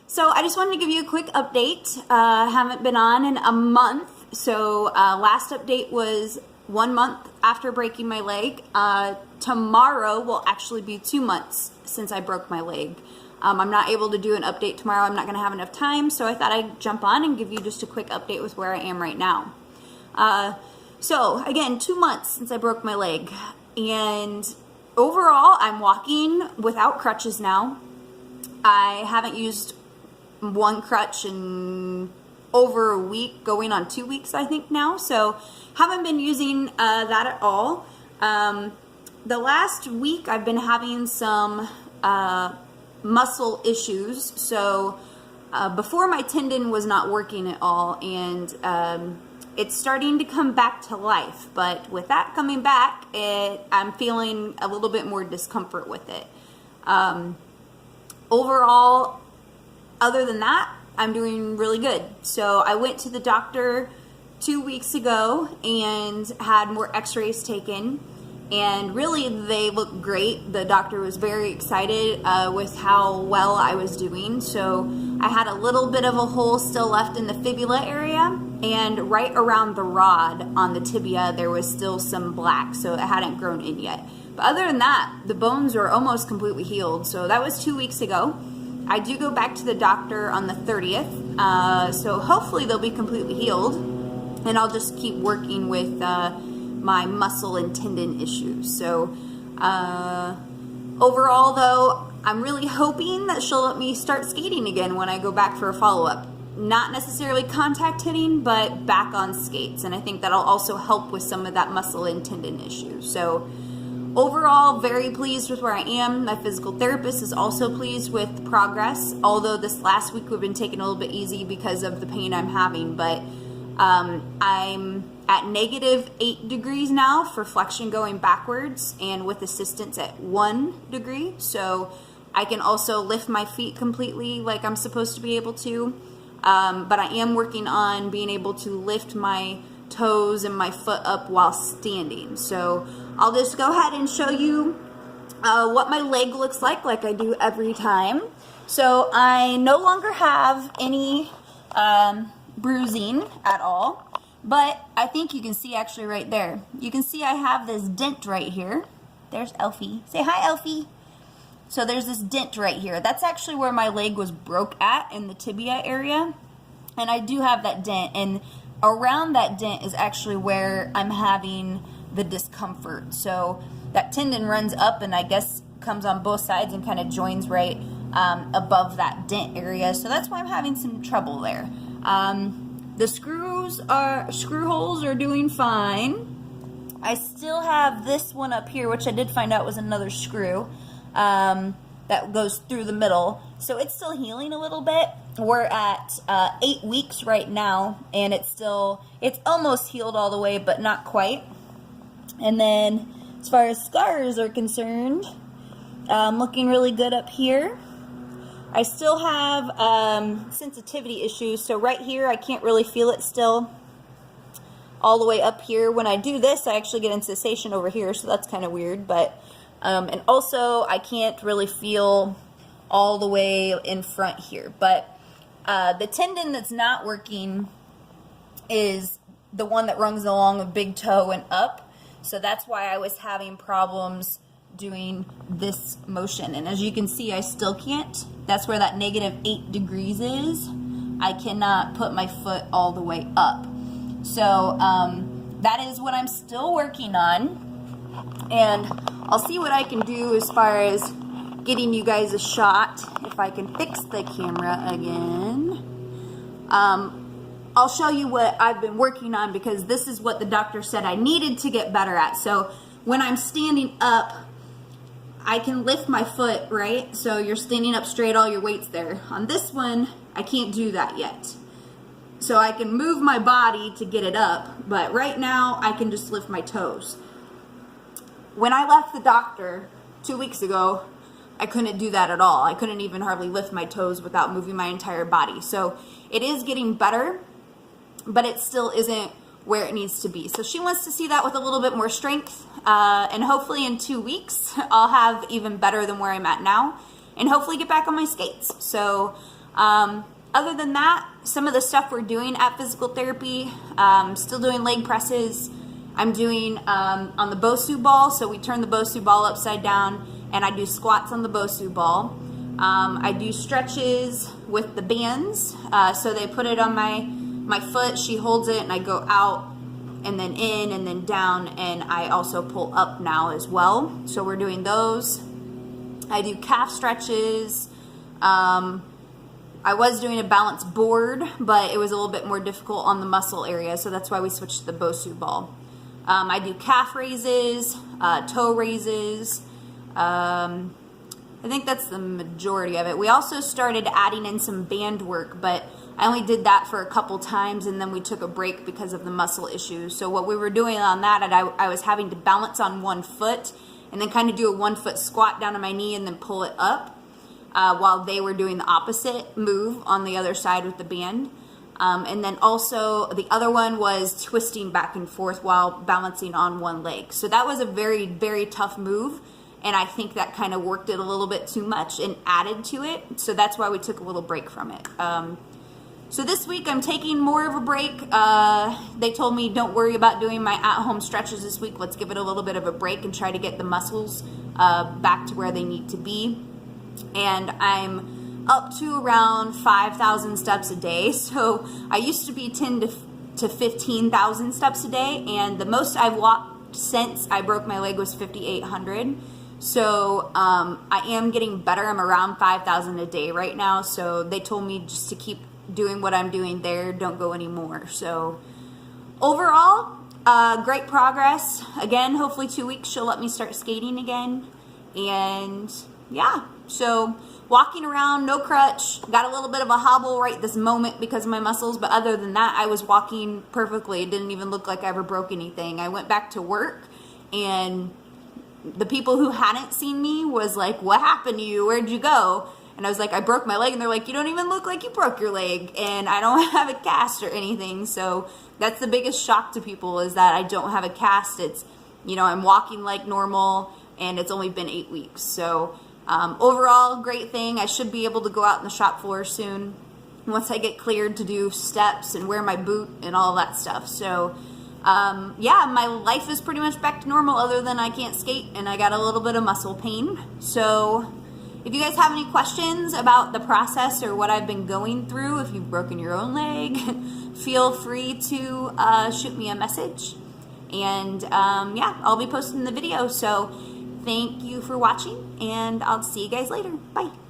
So I just wanted to give you a quick update. Haven't been on in a month. So last update was 1 month after breaking my leg. Tomorrow will actually be 2 months since I broke my leg. I'm not able to do an update tomorrow. I'm not going to have enough time. So I thought I'd jump on and give you just a quick update with where I am right now. So again, 2 months since I broke my leg. And overall, I'm walking without crutches now. I haven't used one crutch in over a week, going on 2 weeks, I think now. So haven't been using that at all. The last week I've been having some muscle issues. So before my tendon was not working at all, and it's starting to come back to life. But with that coming back, I'm feeling a little bit more discomfort with it. Overall, other than that, I'm doing really good. So I went to the doctor 2 weeks ago and had more x-rays taken, and really they look great. The doctor was very excited with how well I was doing. So I had a little bit of a hole still left in the fibula area, and right around the rod on the tibia there was still some black, so it hadn't grown in yet. But other than that, the bones are almost completely healed. So that was 2 weeks ago. I do go back to the doctor on the 30th, so hopefully they'll be completely healed, and I'll just keep working with my muscle and tendon issues. So overall though, I'm really hoping that she'll let me start skating again when I go back for a follow-up. Not necessarily contact hitting, but back on skates, and I think that'll also help with some of that muscle and tendon issues. So overall, very pleased with where I am. My physical therapist is also pleased with progress, although this last week we've been taking a little bit easy because of the pain I'm having. But I'm at -8 degrees now for flexion going backwards, and with assistance at 1 degree. So I can also lift my feet completely like I'm supposed to be able to. But I am working on being able to lift my toes and my foot up while standing. So I'll just go ahead and show you what my leg looks like I do every time. So I no longer have any bruising at all, but I think you can see actually right there. You can see I have this dent right here. There's Elfie. Say hi, Elfie. So there's this dent right here. That's actually where my leg was broke at, in the tibia area. And I do have that dent, and around that dent is actually where I'm having the discomfort. So that tendon runs up and I guess comes on both sides and kind of joins right above that dent area. So that's why I'm having some trouble there. The screw holes are doing fine. I still have this one up here, which I did find out was another screw that goes through the middle. So it's still healing a little bit. We're at 8 weeks right now, and it's almost healed all the way, but not quite. And then as far as scars are concerned, looking really good up here. I still have sensitivity issues, so right here I can't really feel it still. All the way up here, when I do this, I actually get in sensation over here, so that's kind of weird. But and also I can't really feel all the way in front here. But the tendon that's not working is the one that runs along a big toe and up. So that's why I was having problems doing this motion. And as you can see, I still can't. That's where that -8 degrees is. I cannot put my foot all the way up. So that is what I'm still working on. And I'll see what I can do as far as getting you guys a shot, if I can fix the camera again. I'll show you what I've been working on, because this is what the doctor said I needed to get better at. So when I'm standing up, I can lift my foot, right? So you're standing up straight, all your weight's there. On this one, I can't do that yet. So I can move my body to get it up, but right now I can just lift my toes. When I left the doctor 2 weeks ago, I couldn't do that at all. I couldn't even hardly lift my toes without moving my entire body. So it is getting better, but it still isn't where it needs to be. So she wants to see that with a little bit more strength, and hopefully in 2 weeks I'll have even better than where I'm at now, and hopefully get back on my skates. So Other than that, some of the stuff we're doing at physical therapy, still doing leg presses. I'm doing on the Bosu ball, so we turn the Bosu ball upside down, and I do squats on the Bosu ball. I do stretches with the bands, so they put it on my foot, she holds it, and I go out and then in and then down, and I also pull up now as well. So we're doing those. I do calf stretches. I was doing a balance board, but it was a little bit more difficult on the muscle area, so that's why we switched to the Bosu ball. I do calf raises, toe raises. I think that's the majority of it. We also started adding in some band work, but I only did that for a couple times, and then we took a break because of the muscle issues. So what we were doing on that, I was having to balance on one foot and then kind of do a 1 foot squat down on my knee and then pull it up, while they were doing the opposite move on the other side with the band. And then also the other one was twisting back and forth while balancing on one leg. So that was a very, very tough move. And I think that kind of worked it a little bit too much and added to it. So that's why we took a little break from it. So this week I'm taking more of a break. They told me don't worry about doing my at-home stretches this week. Let's give it a little bit of a break and try to get the muscles back to where they need to be. And I'm up to around 5,000 steps a day. So I used to be 10 to 15,000 steps a day. And the most I've walked since I broke my leg was 5,800. So I am getting better. I'm around 5,000 a day right now. So they told me just to keep doing what I'm doing there. Don't go anymore. So overall, great progress. Again, hopefully 2 weeks she'll let me start skating again. And yeah, so walking around, no crutch. Got a little bit of a hobble right this moment because of my muscles. But other than that, I was walking perfectly. It didn't even look like I ever broke anything. I went back to work, and the people who hadn't seen me was like, what happened to you? Where'd you go? And I was like, I broke my leg. And they're like, you don't even look like you broke your leg. And I don't have a cast or anything. So that's the biggest shock to people, is that I don't have a cast. It's, you know, I'm walking like normal, and it's only been 8 weeks. So overall, great thing. I should be able to go out on the shop floor soon once I get cleared to do steps and wear my boot and all that stuff. So yeah, my life is pretty much back to normal, other than I can't skate and I got a little bit of muscle pain. So if you guys have any questions about the process or what I've been going through, if you've broken your own leg, feel free to shoot me a message. And yeah, I'll be posting the video. So thank you for watching, and I'll see you guys later. Bye.